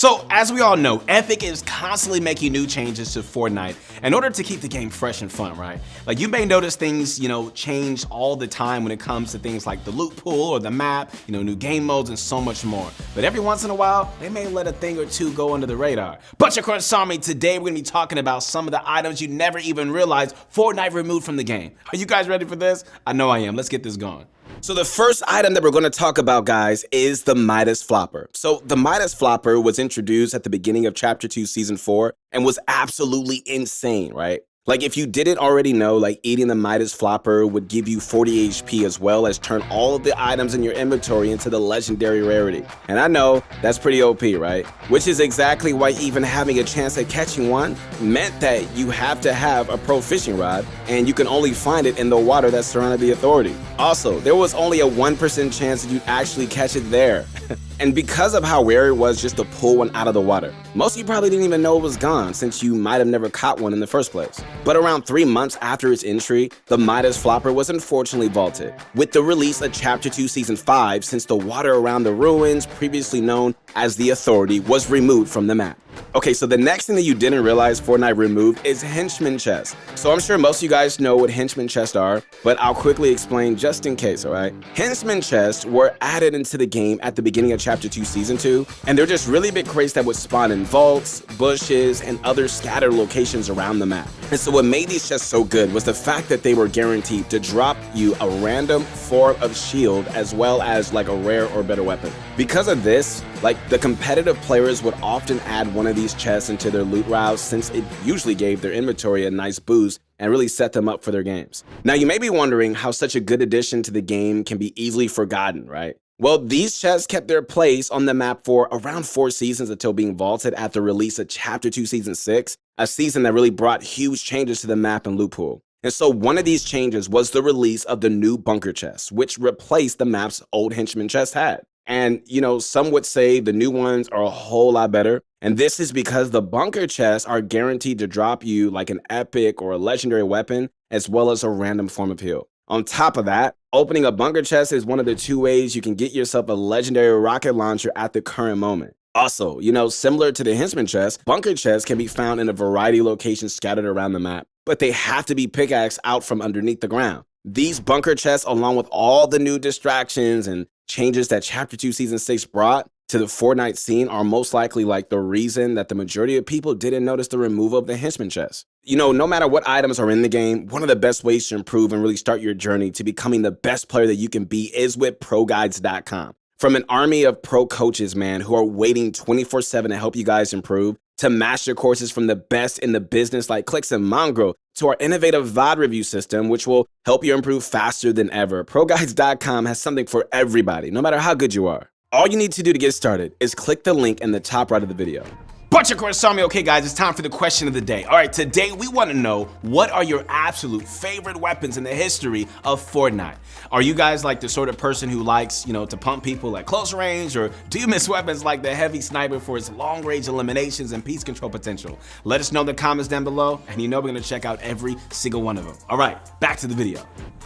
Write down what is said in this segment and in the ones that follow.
So as we all know, Epic is constantly making new changes to Fortnite in order to keep the game fresh and fun, right? Like you may notice things, change all the time when it comes to things like the loot pool or the map, new game modes and so much more. But every once in a while, they may let a thing or two go under the radar. But of course, Army, today we're gonna be talking about some of the items you never even realized Fortnite removed from the game. Are you guys ready for this? I know I am. Let's get this going. So the first item that we're going to talk about, guys, is the Midas Flopper. So the Midas Flopper was introduced at the beginning of Chapter 2, Season 4, and was absolutely insane, right? Like, if you didn't already know, like, eating the Midas Flopper would give you 40 HP as well as turn all of the items in your inventory into the legendary rarity. And I know, that's pretty OP, right? Which is exactly why even having a chance at catching one meant that you have to have a pro fishing rod, and you can only find it in the water that surrounded the authority. Also, there was only a 1% chance that you'd actually catch it there. And because of how rare it was just to pull one out of the water, most of you probably didn't even know it was gone since you might have never caught one in the first place. But around 3 months after its entry, the Midas Flopper was unfortunately vaulted, with the release of Chapter 2 Season 5 since the water around the ruins, previously known as the Authority, was removed from the map. Okay, so the next thing that you didn't realize Fortnite removed is Henchman Chests. So I'm sure most of you guys know what Henchman Chests are, but I'll quickly explain just in case, alright? Henchman Chests were added into the game at the beginning of Chapter 2 Season 2, and they're just really big crates that would spawn in vaults, bushes, and other scattered locations around the map. And so what made these chests so good was the fact that they were guaranteed to drop you a random form of shield as well as like a rare or better weapon. Because of this, like the competitive players would often add one of these chests into their loot routes since it usually gave their inventory a nice boost and really set them up for their games. Now you may be wondering how such a good addition to the game can be easily forgotten, right? Well, these chests kept their place on the map for around 4 seasons until being vaulted at the release of Chapter 2 Season 6, a season that really brought huge changes to the map and loot pool. And so one of these changes was the release of the new bunker chest, which replaced the map's old henchman chest had. And, some would say the new ones are a whole lot better. And this is because the bunker chests are guaranteed to drop you like an epic or a legendary weapon, as well as a random form of heal. On top of that, opening a bunker chest is one of the 2 ways you can get yourself a legendary rocket launcher at the current moment. Also, similar to the henchman chest, bunker chests can be found in a variety of locations scattered around the map, but they have to be pickaxed out from underneath the ground. These bunker chests, along with all the new distractions and changes that Chapter 2 Season 6 brought to the Fortnite scene, are most likely like the reason that the majority of people didn't notice the removal of the henchman chest. No matter what items are in the game, one of the best ways to improve and really start your journey to becoming the best player that you can be is with ProGuides.com. From an army of pro coaches, man, who are waiting 24/7 to help you guys improve, to master courses from the best in the business like Clicks and Mongrel, to our innovative VOD review system, which will help you improve faster than ever. ProGuides.com has something for everybody, no matter how good you are. All you need to do to get started is click the link in the top right of the video. Bunch of course, Army. Okay, guys, it's time for the question of the day. All right, today we want to know, what are your absolute favorite weapons in the history of Fortnite? Are you guys like the sort of person who likes, to pump people at close range, or do you miss weapons like the heavy sniper for its long range eliminations and piece control potential? Let us know in the comments down below, and we're gonna check out every single one of them. All right, back to the video.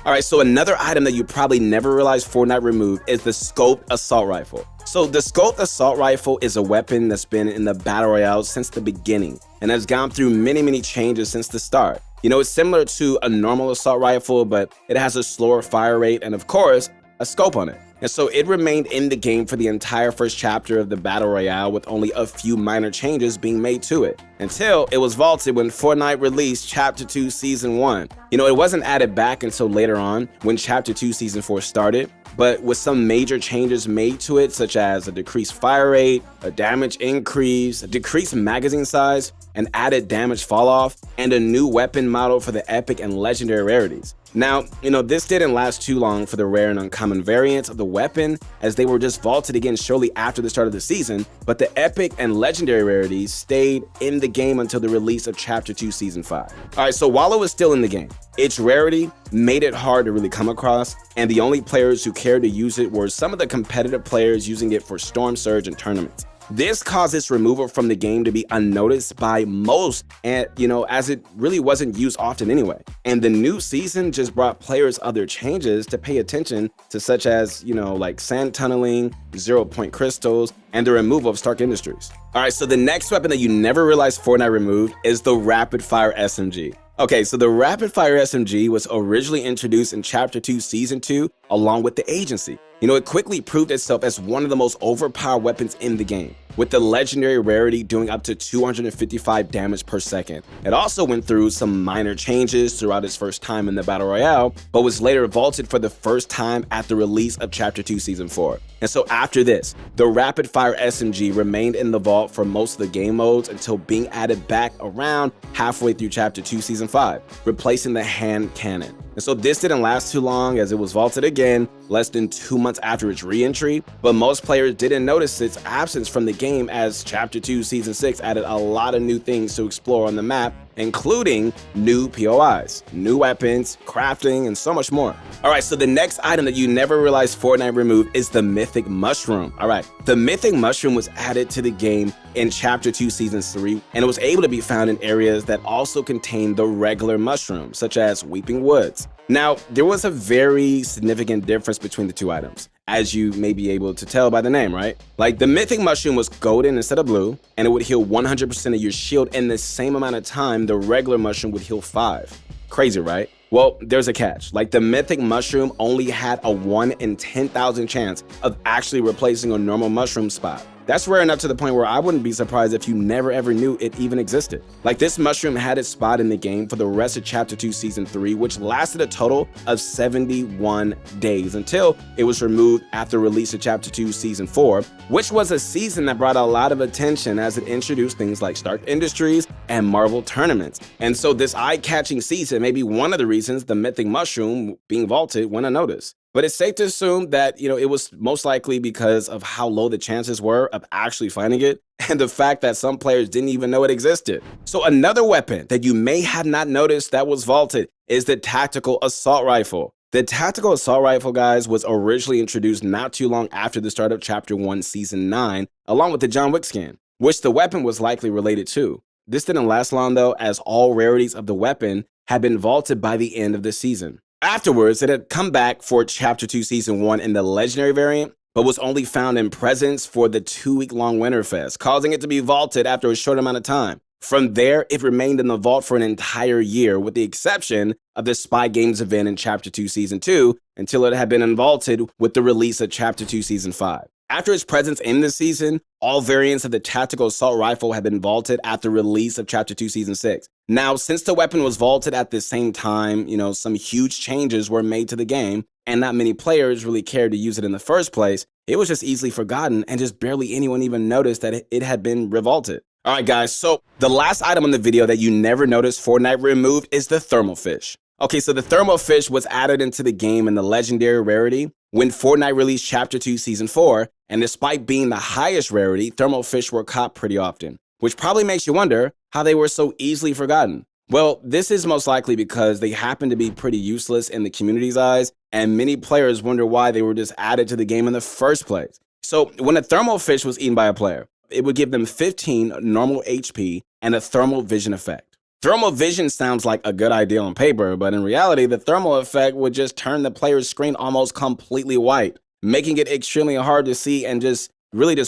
All right, so another item that you probably never realized Fortnite removed is the Scoped Assault Rifle. So the Scoped Assault Rifle is a weapon that's been in the Battle Royale since the beginning and has gone through many changes since the start. It's similar to a normal assault rifle, but it has a slower fire rate and, of course, a scope on it. And so it remained in the game for the entire first chapter of the Battle Royale, with only a few minor changes being made to it, until it was vaulted when Fortnite released Chapter 2 Season 1. It wasn't added back until later on when Chapter 2 Season 4 started, but with some major changes made to it, such as a decreased fire rate, a damage increase, a decreased magazine size, an added damage fall off, and a new weapon model for the epic and legendary rarities. Now, this didn't last too long for the rare and uncommon variants of the weapon, as they were just vaulted again shortly after the start of the season, but the epic and legendary rarities stayed in the game until the release of Chapter 2 Season 5. Alright, so while it was still in the game, its rarity made it hard to really come across, and the only players who cared to use it were some of the competitive players using it for Storm Surge and tournaments. This caused its removal from the game to be unnoticed by most, and as it really wasn't used often anyway. And the new season just brought players other changes to pay attention to, such as, like sand tunneling, 0-point crystals, and the removal of Stark Industries. Alright, so the next weapon that you never realized Fortnite removed is the Rapid Fire SMG. Okay, so the Rapid Fire SMG was originally introduced in Chapter 2 Season 2 along with the Agency. It quickly proved itself as one of the most overpowered weapons in the game, with the legendary rarity doing up to 255 damage per second. It also went through some minor changes throughout its first time in the Battle Royale, but was later vaulted for the first time at the release of Chapter 2 Season 4. And so after this, the Rapid Fire SMG remained in the vault for most of the game modes until being added back around halfway through Chapter 2 Season 5, replacing the hand cannon. And so this didn't last too long, as it was vaulted again less than 2 months after its re-entry, but most players didn't notice its absence from the game, as Chapter 2 Season 6 added a lot of new things to explore on the map, including new POIs, new weapons, crafting, and so much more. Alright, so the next item that you never realized Fortnite removed is the Mythic Mushroom. Alright, the Mythic Mushroom was added to the game in Chapter 2 Season 3, and it was able to be found in areas that also contained the regular mushroom, such as Weeping Woods. Now, there was a very significant difference between the two items, as you may be able to tell by the name, right? Like, the Mythic Mushroom was golden instead of blue, and it would heal 100% of your shield in the same amount of time the regular mushroom would heal 5. Crazy, right? Well, there's a catch. Like, the Mythic Mushroom only had a 1 in 10,000 chance of actually replacing a normal mushroom spot. That's rare enough to the point where I wouldn't be surprised if you never ever knew it even existed. Like, this mushroom had its spot in the game for the rest of Chapter 2 Season 3, which lasted a total of 71 days until it was removed after release of Chapter 2 Season 4, which was a season that brought a lot of attention as it introduced things like Stark Industries and Marvel tournaments. And so this eye-catching season may be one of the reasons the Mythic Mushroom being vaulted went unnoticed. But it's safe to assume that, it was most likely because of how low the chances were of actually finding it, and the fact that some players didn't even know it existed. So another weapon that you may have not noticed that was vaulted is the Tactical Assault Rifle. The Tactical Assault Rifle, guys, was originally introduced not too long after the start of Chapter 1 Season 9, along with the John Wick skin, which the weapon was likely related to. This didn't last long though, as all rarities of the weapon had been vaulted by the end of the season. Afterwards, it had come back for Chapter 2 Season 1 in the Legendary variant, but was only found in presents for the 2-week-long Winterfest, causing it to be vaulted after a short amount of time. From there, it remained in the vault for an entire year, with the exception of the Spy Games event in Chapter 2 Season 2, until it had been unvaulted with the release of Chapter 2 Season 5. After its presence in the season, all variants of the Tactical Assault Rifle had been vaulted at the release of Chapter 2 Season 6. Now, since the weapon was vaulted at the same time, some huge changes were made to the game, and not many players really cared to use it in the first place, it was just easily forgotten, and just barely anyone even noticed that it had been revaulted. Alright guys, so the last item on the video that you never noticed Fortnite removed is the Thermal Fish. Okay, so the Thermal Fish was added into the game in the Legendary rarity when Fortnite released Chapter 2 Season 4, and despite being the highest rarity, Thermal Fish were caught pretty often, which probably makes you wonder how they were so easily forgotten. Well, this is most likely because they happen to be pretty useless in the community's eyes, and many players wonder why they were just added to the game in the first place. So when a Thermal Fish was eaten by a player, it would give them 15 normal HP and a thermal vision effect. Thermal vision sounds like a good idea on paper, but in reality, the thermal effect would just turn the player's screen almost completely white, making it extremely hard to see and just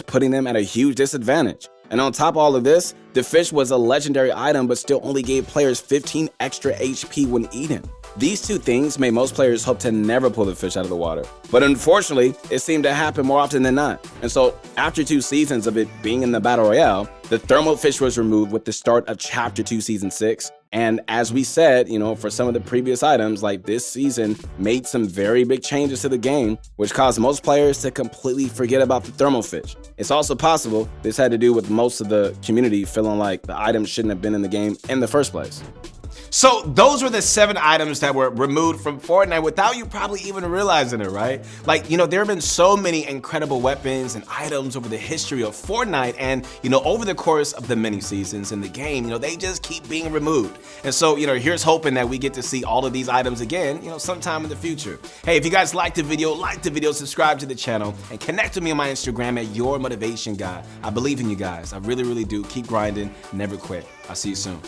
putting them at a huge disadvantage. And on top of all of this, the fish was a legendary item but still only gave players 15 extra HP when eaten. These two things made most players hope to never pull the fish out of the water. But unfortunately, it seemed to happen more often than not. And so, after 2 seasons of it being in the Battle Royale, the Thermal Fish was removed with the start of Chapter 2 Season 6. And as we said, for some of the previous items, like this season made some very big changes to the game, which caused most players to completely forget about the Thermal Fish. It's also possible this had to do with most of the community feeling like the items shouldn't have been in the game in the first place. So those were the 7 items that were removed from Fortnite without you probably even realizing it, right? Like, there have been so many incredible weapons and items over the history of Fortnite, and, over the course of the many seasons in the game, they just keep being removed. And so, here's hoping that we get to see all of these items again, sometime in the future. Hey, if you guys liked the video, subscribe to the channel, and connect with me on my Instagram at Your Motivation Guy. I believe in you guys. I really, really do. Keep grinding. Never quit. I'll see you soon.